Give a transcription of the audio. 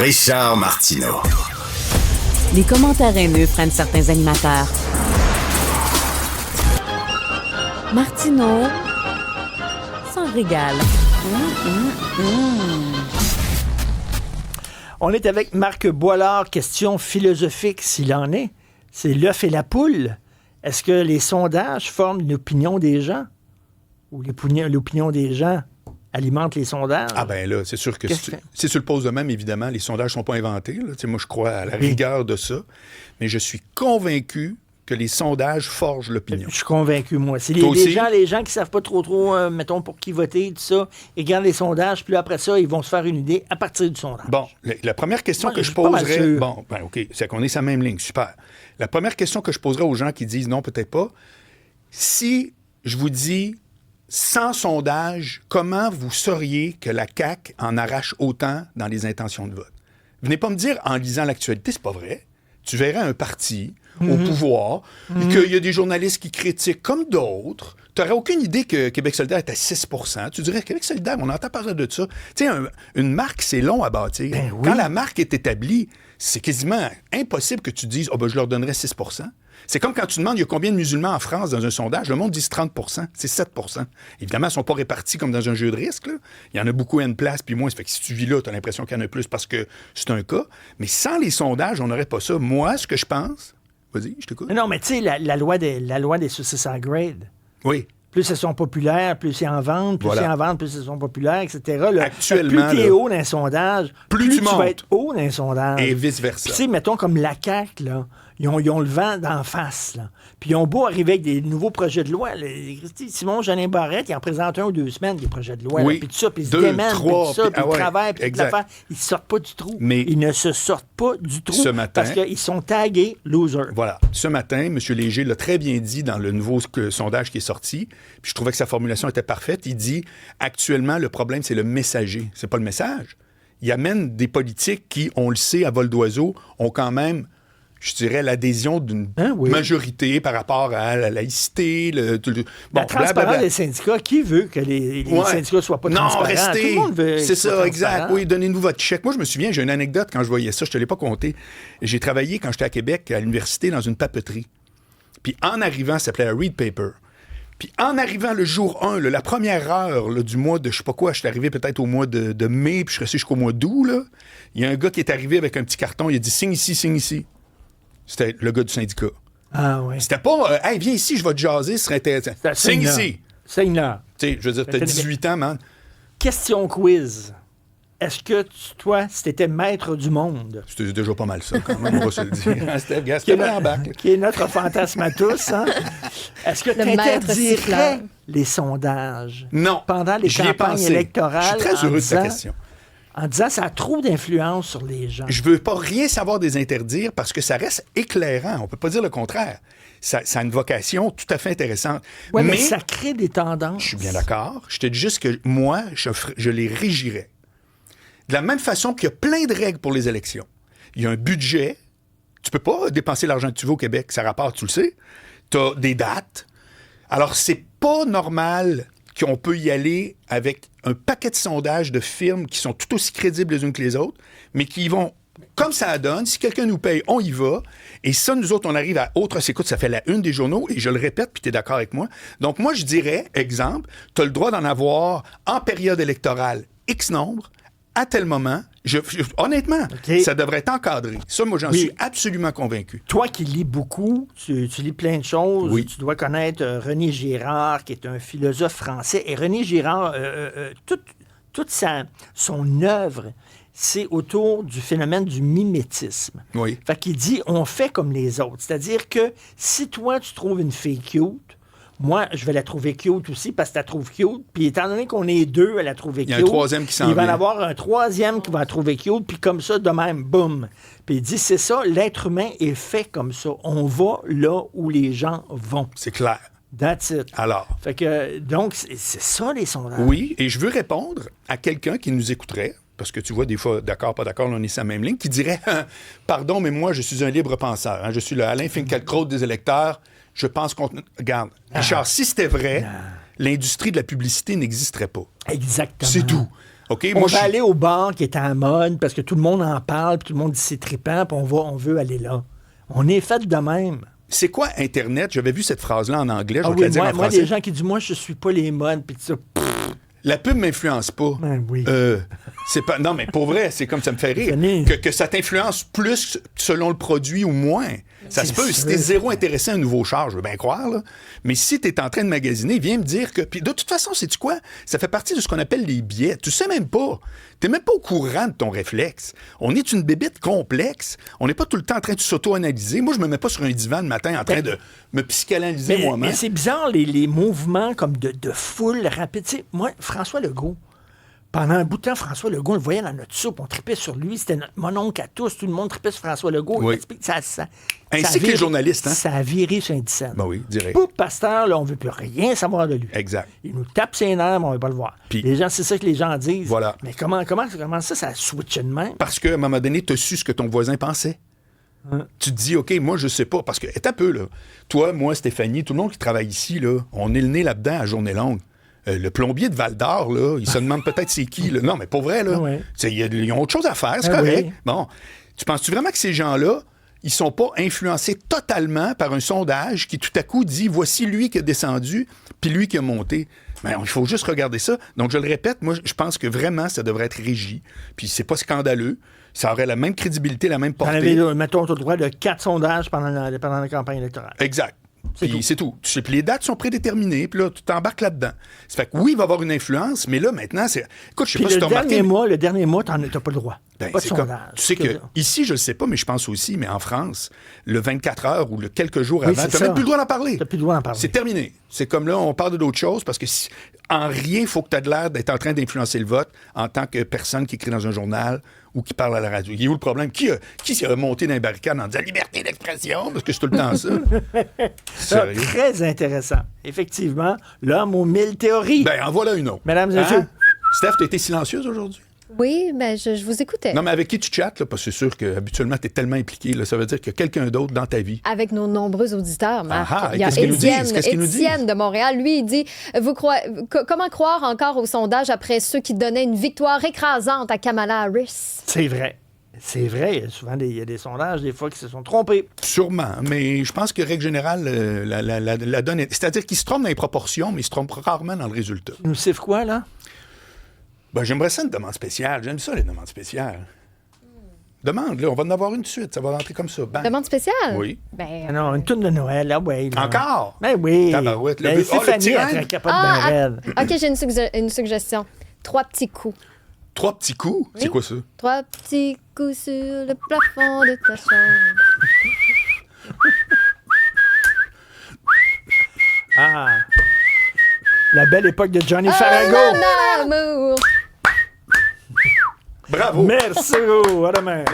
Richard Martineau. Les commentaires haineux prennent certains animateurs. Martineau s'en régale. On est avec Marc Boilard. Question philosophique, s'il en est. C'est l'œuf et la poule. Est-ce que les sondages forment l'opinion des gens? Ou l'opinion des gens alimente les sondages? Ah ben là, c'est sûr que si tu le poses de même, évidemment, les sondages ne sont pas inventés. Là. Moi, je crois à la rigueur de ça. Mais je suis convaincu que les sondages forgent l'opinion. Je suis convaincu, moi. C'est les gens qui ne savent pas trop, mettons, pour qui voter, tout ça, ils regardent les sondages, puis après ça, ils vont se faire une idée à partir du sondage. Bon, la première question que je poserais... Bon, ben OK, c'est qu'on est sur la même ligne, super. La première question que je poserais aux gens qui disent non, peut-être pas, si je vous dis... Sans sondage, comment vous sauriez que la CAQ en arrache autant dans les intentions de vote? Venez pas me dire en lisant l'actualité, c'est pas vrai. Tu verrais un parti au pouvoir et qu'il y a des journalistes qui critiquent comme d'autres. Tu n'aurais aucune idée que Québec solidaire est à 6 %. Tu dirais Québec solidaire, on entend parler de ça. Tu sais, une marque, c'est long à bâtir. Ben oui. Quand la marque est établie, c'est quasiment impossible que tu dises « je leur donnerais 6 % ». C'est comme quand tu demandes, il y a combien de musulmans en France dans un sondage? Le monde dit 30 %, c'est 7 %. Évidemment, ils ne sont pas répartis comme dans un jeu de risque. Là. Il y en a beaucoup à une place, puis moins. Ça fait que si tu vis là, tu as l'impression qu'il y en a plus parce que c'est un cas. Mais sans les sondages, on n'aurait pas ça. Moi, ce que je pense... Vas-y, je t'écoute. Non, mais tu sais, la loi des saucisses en grade. Oui. Plus elles sont populaires, plus c'est en vente, plus c'est en vente, plus elles sont populaires, etc. Là, actuellement, plus tu es haut dans un sondage, plus tu vas être haut dans un sondage. Et vice-versa. Tu sais, mettons comme la CAQ, là, ils ont le vent d'en face, là. Puis ils ont beau arriver avec des nouveaux projets de loi. Simon-Jeanin Barrette, il en présente 1 ou 2 semaines, des projets de loi. Oui. Puis tout ça, puis ils se démènent, puis tout ça, puis ils travaillent, puis toute l'affaire. Ils ne sortent pas du trou. Mais ils ne se sortent pas du trou ce matin, parce qu'ils sont tagués « loser ». Voilà. Ce matin, M. Léger l'a très bien dit dans le nouveau sondage qui est sorti, puis je trouvais que sa formulation était parfaite. Il dit « Actuellement, le problème, c'est le messager. C'est pas le message. » Il amène des politiques qui, on le sait, à vol d'oiseau, ont quand même... je dirais, l'adhésion d'une majorité par rapport à la laïcité. La transparence des syndicats. Qui veut que les syndicats ne soient pas transparents? Non, restez. Tout le monde veut. C'est ça, exact. Oui, donnez-nous votre chèque. Moi, je me souviens, j'ai une anecdote quand je voyais ça. Je ne te l'ai pas compté. J'ai travaillé, quand j'étais à Québec, à l'université, dans une papeterie. Puis en arrivant, ça s'appelait un read paper. Puis en arrivant le jour 1, la première heure du mois de je sais pas quoi, je suis arrivé peut-être au mois de mai, puis je suis resté jusqu'au mois d'août, là. Il y a un gars qui est arrivé avec un petit carton. Il a dit « Signe ici, signe ici ». C'était le gars du syndicat. Ah oui. C'était pas « Hey, viens ici, je vais te jaser, ce serait intéressant. » Signe ici. Signe là. Tu sais, je veux dire, t'as 18 ans, man. Question quiz. Est-ce que toi, si t'étais maître du monde... C'était déjà pas mal ça, quand même, on va se le dire. C'était bien en bac. Qui est notre fantasme à tous, hein? Est-ce que tu interdirais les sondages? Non. Pendant les campagnes électorales? Je suis très heureux de ta question. En disant ça a trop d'influence sur les gens. Je veux pas rien savoir des interdire parce que ça reste éclairant. On peut pas dire le contraire. Ça a une vocation tout à fait intéressante. Oui, mais ça crée des tendances. Je suis bien d'accord. Je te dis juste que moi, je les régirais. De la même façon qu'il y a plein de règles pour les élections. Il y a un budget. Tu peux pas dépenser l'argent que tu veux au Québec. Ça rapporte, tu le sais. Tu as des dates. Alors, c'est pas normal qu'on peut y aller avec un paquet de sondages de firmes qui sont tout aussi crédibles les unes que les autres, mais qui vont, comme ça donne, si quelqu'un nous paye, on y va. Et ça, nous autres, on arrive à autre... Écoute, ça fait la une des journaux, et je le répète, puis tu es d'accord avec moi. Donc, moi, je dirais, exemple, tu as le droit d'en avoir en période électorale X nombre, à tel moment. Honnêtement, ça devrait être encadré. Ça, moi, j'en suis absolument convaincu. Toi qui lis beaucoup, tu lis plein de choses, oui. Tu dois connaître René Girard, qui est un philosophe français. Et René Girard, toute son œuvre, c'est autour du phénomène du mimétisme. Oui. Fait qu'il dit, on fait comme les autres. C'est-à-dire que si toi, tu trouves une fille cute, moi, je vais la trouver cute aussi parce que tu la trouves cute. Puis étant donné qu'on est deux à la trouver cute, il y a un troisième qui s'en vient. Il va y en avoir un troisième qui va la trouver cute. Puis comme ça, de même, boum. Puis il dit, c'est ça, l'être humain est fait comme ça. On va là où les gens vont. C'est clair. That's it. Alors. Fait que, donc, c'est ça les sondages. Oui, et je veux répondre à quelqu'un qui nous écouterait, parce que tu vois, des fois, d'accord, pas d'accord, on est sur la même ligne, qui dirait, pardon, mais moi, je suis un libre penseur. Hein, je suis le Alain Finkielkraut des électeurs. Je pense qu'on... Regarde, Richard, si c'était vrai, l'industrie de la publicité n'existerait pas. Exactement. C'est tout. OK, on va aller au bar qui est en mode parce que tout le monde en parle, puis tout le monde dit c'est trippant, puis on veut aller là. On est fait de même. C'est quoi Internet? J'avais vu cette phrase-là en anglais, je vais te oui, la dire en français. Moi, des gens qui disent, moi, je suis pas les modes, puis ça... La pub m'influence pas. Ben oui. C'est pas. Non, mais pour vrai, c'est comme ça me fait rire. Que ça t'influence plus selon le produit ou moins. Ça se peut. Si t'es zéro intéressé à un nouveau char, je veux bien croire, là. Mais si t'es en train de magasiner, viens me dire que. Puis de toute façon, sais-tu quoi? Ça fait partie de ce qu'on appelle les biais. Tu sais même pas. T'es même pas au courant de ton réflexe. On est une bébite complexe. On n'est pas tout le temps en train de s'auto-analyser. Moi, je me mets pas sur un divan le matin en train de me psychanalyser moi-même. Mais c'est bizarre, les mouvements comme de foule rapide. Tu sais, moi, François Legault, pendant un bout de temps, François Legault, on le voyait dans notre soupe, on tripait sur lui, c'était notre mononcle à tous, tout le monde tripait sur François Legault. Oui. Ainsi que les journalistes. Hein? Ça a viré sur Indicène. Ben oui, direct. Pour Pasteur, là, on ne veut plus rien savoir de lui. Exact. Il nous tape ses nerfs, mais on ne veut pas le voir. Puis, les gens, c'est ça que les gens disent. Voilà. Mais comment ça a switché de même? Parce qu'à un moment donné, tu as su ce que ton voisin pensait. Tu te dis, OK, moi, je sais pas. Parce que, un peu, là. Toi, moi, Stéphanie, tout le monde qui travaille ici, là, on est le nez là-dedans à journée longue. Le plombier de Val-d'Or, là, il se demande peut-être c'est qui. Là. Non, mais pour vrai, là, ils ont autre chose à faire, c'est correct. Oui. Bon, tu penses-tu vraiment que ces gens-là, ils sont pas influencés totalement par un sondage qui, tout à coup, dit, voici lui qui a descendu, puis lui qui a monté? Ben, il faut juste regarder ça. Donc, je le répète, moi, je pense que vraiment, ça devrait être régi. Puis c'est pas scandaleux. Ça aurait la même crédibilité, la même portée. Mettons, tu as le droit de 4 sondages pendant la campagne électorale. Exact. C'est tout. Puis les dates sont prédéterminées, puis là, tu t'embarques là-dedans. Ça fait que oui, il va y avoir une influence, mais là, maintenant, c'est... Écoute, je sais pas si tu as remarqué... Le dernier mois, tu n'as pas le droit. Pas de sondage. Tu sais que, ici, je ne le sais pas, mais je pense aussi, mais en France, le 24 heures ou le quelques jours avant, tu n'as même plus le droit d'en parler. Tu n'as plus le droit d'en parler. C'est terminé. C'est comme là, on parle d'autres choses, parce que en rien, il faut que tu aies l'air d'être en train d'influencer le vote en tant que personne qui écrit dans un journal ou qui parle à la radio. Il est où le problème? Qui s'est monté dans les barricades en disant « liberté d'expression » parce que c'est tout le temps ça. Très intéressant. Effectivement, l'homme aux 1000 théories. Ben, en voilà une autre. Mesdames et messieurs. Steph, tu as été silencieuse aujourd'hui? Oui, ben je vous écoutais. Non, mais avec qui tu chattes? Là, parce que c'est sûr qu'habituellement, tu es tellement impliqué. Là, ça veut dire qu'il y a quelqu'un d'autre dans ta vie. Avec nos nombreux auditeurs, Marc. Il y a Étienne de Montréal, lui, il dit comment croire encore au sondage après ceux qui donnaient une victoire écrasante à Kamala Harris? C'est vrai. C'est vrai. Souvent, il y a des sondages, des fois, qui se sont trompés. Sûrement. Mais je pense que, règle générale, la donne est... C'est-à-dire qu'ils se trompent dans les proportions, mais ils se trompent rarement dans le résultat. Tu nous siffles quoi, là? Ben, j'aimerais ça une demande spéciale. J'aime ça, les demandes spéciales. Demande, là, on va en avoir une de suite. Ça va rentrer comme ça. Bang. Demande spéciale? Oui. Ben... Non, une toune de Noël, là, oui. Encore? Ben oui. Tabarouette. Stéphanie, elle capote bien raide. OK, j'ai une suggestion. 3 petits coups. 3 petits coups? Oui. C'est quoi ça? 3 petits coups sur le plafond de ta chambre. Ah! La belle époque de Johnny Farago. Mon amour. Bravo. Merci. À demain.